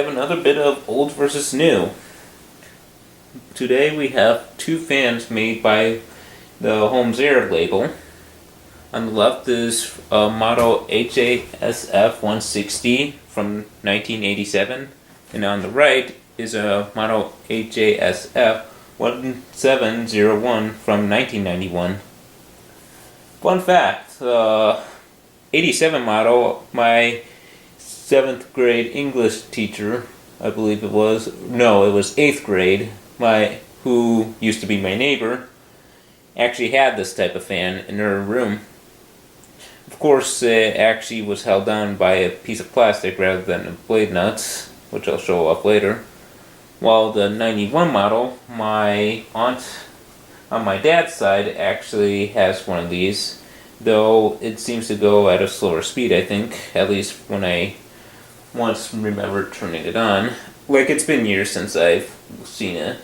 have another bit of old versus new. Today we have two fans made by the Holmes label. On the left is a model HASF 160 from 1987, and on the right is a model HASF 1701 from 1991. Fun fact, 87 model, my 7th grade English teacher, I believe it was 8th grade, who used to be my neighbor, actually had this type of fan in her room. Of course, it actually was held down by a piece of plastic rather than blade nuts, which I'll show off later. While the 91 model, my aunt on my dad's side actually has one of these, though it seems to go at a slower speed, I think, at least when I once remembered turning it on. Like, it's been years since I've seen it.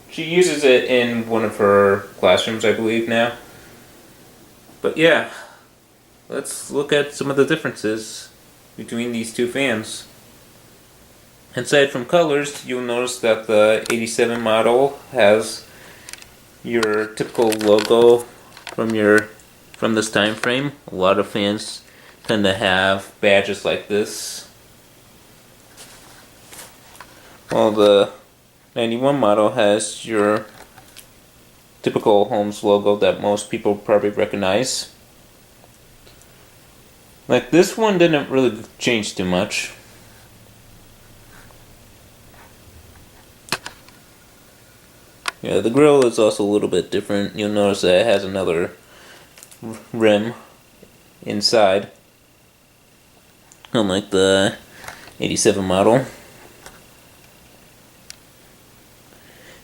She uses it in one of her classrooms, I believe, now. But yeah, let's look at some of the differences between these two fans. Aside from colors, you'll notice that the 87 model has your typical logo from this time frame. A lot of fans tend to have badges like this, while the 91 model has your typical Holmes logo that most people probably recognize. Like, this one didn't really change too much. Yeah, the grill is also a little bit different. You'll notice that it has another rim inside, unlike the 87 model.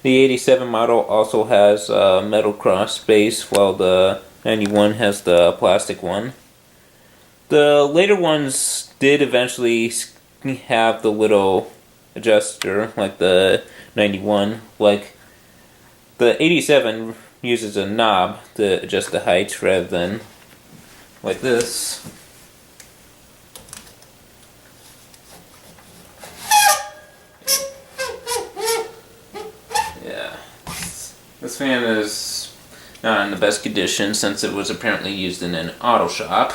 The 87 model also has a metal cross base, while the 91 has the plastic one. The later ones did eventually have the little adjuster, like the 91. Like, the 87 uses a knob to adjust the height rather than like this. Yeah, this fan is not in the best condition since it was apparently used in an auto shop.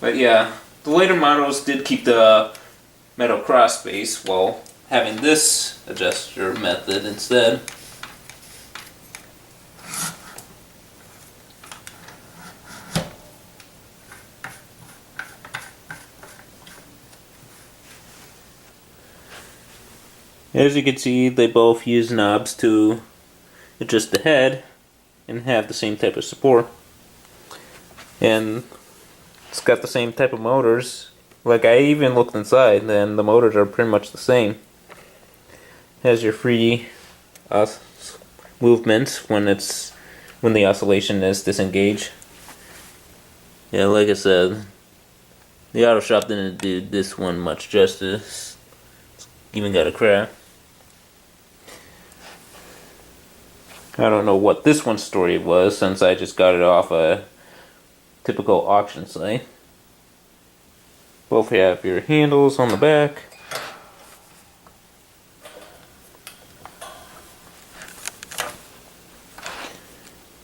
But yeah, the later models did keep the metal cross base while having this adjuster method instead. As you can see, they both use knobs to adjust the head and have the same type of support. And it's got the same type of motors. Like, I even looked inside and the motors are pretty much the same. Has your free movement when the oscillation is disengaged. Yeah, like I said, the auto shop didn't do this one much justice. It's even got a crack. I don't know what this one's story was, since I just got it off a typical auction site. Both have your handles on the back.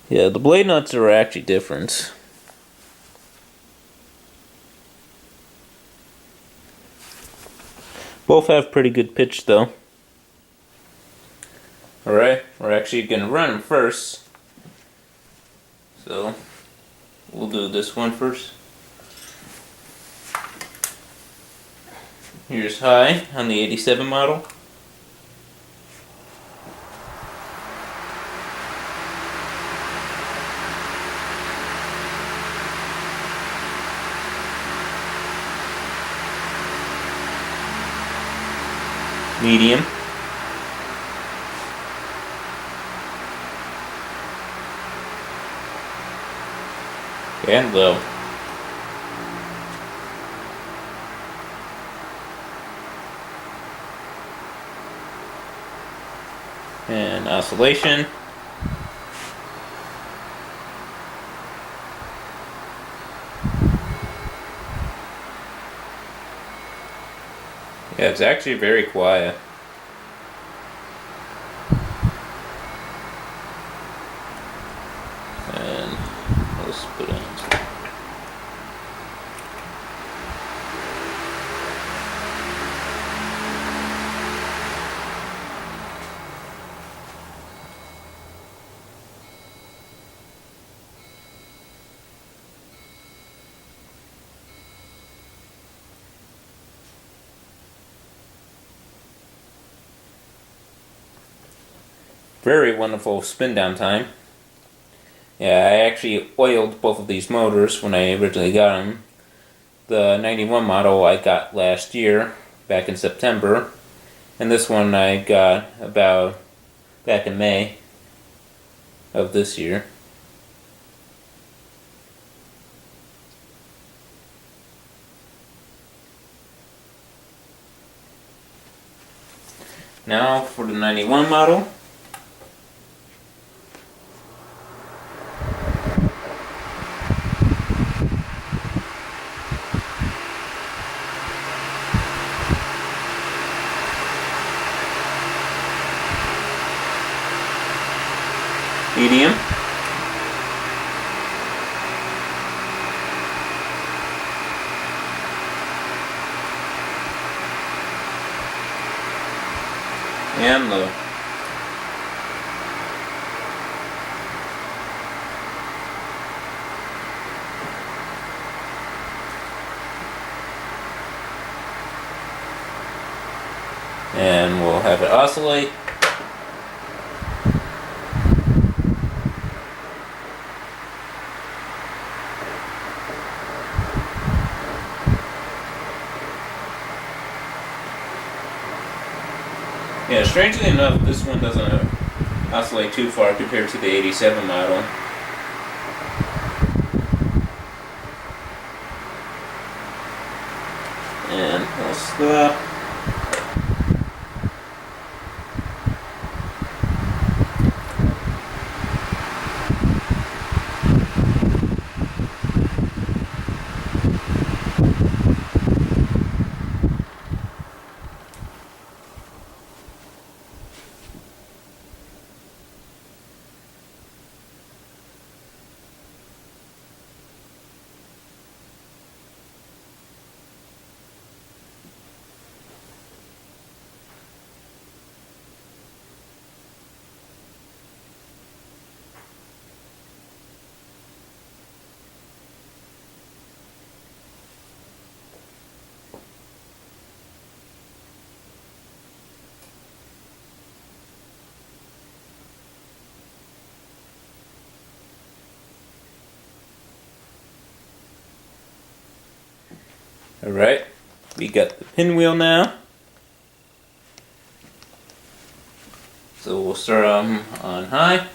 Yeah, the blade nuts are actually different. Both have pretty good pitch though. Alright, we're actually going to run them first. So, we'll do this one first. Here's high on the 87 model. Medium. And low. And oscillation. Yeah, it's actually very quiet. And let's put in. Very wonderful spin down time. Yeah, I actually oiled both of these motors when I originally got them. The 91 model I got last year, back in September. And this one I got about back in May of this year. Now for the 91 model. Medium. And low. And we'll have it oscillate. Yeah, strangely enough, this one doesn't oscillate too far compared to the 87 model. And we'll stop. Alright, we got the pinwheel now. So we'll start on high.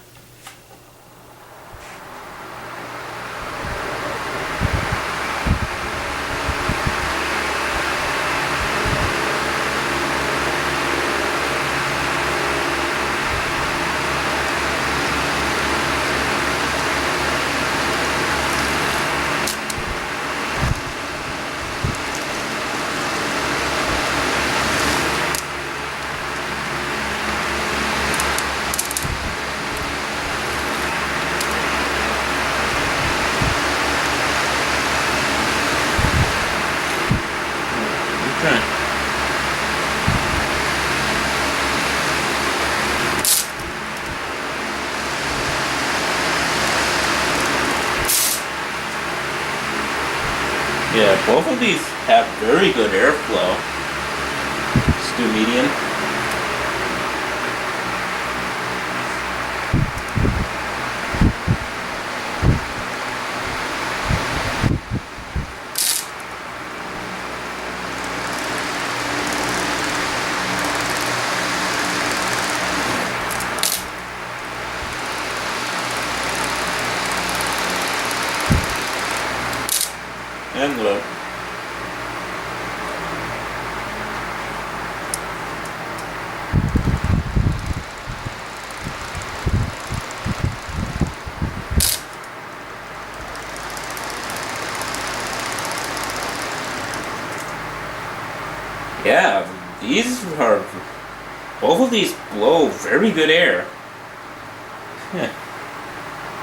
Yeah, both of these have very good airflow. Let's do medium. And low. Yeah, these are both of these blow very good air. Yeah.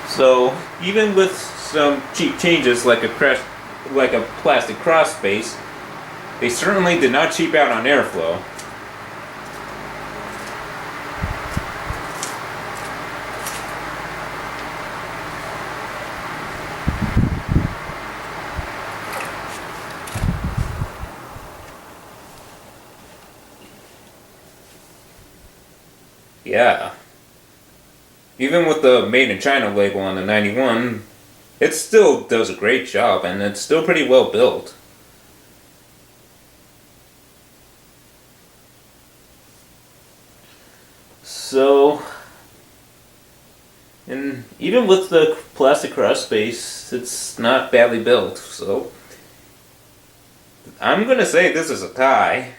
So even with some cheap changes like a plastic cross space, they certainly did not cheap out on airflow. Yeah. Even with the Made in China label on the 91, it still does a great job and it's still pretty well built. So, and even with the plastic cross space, it's not badly built. So, I'm gonna say this is a tie.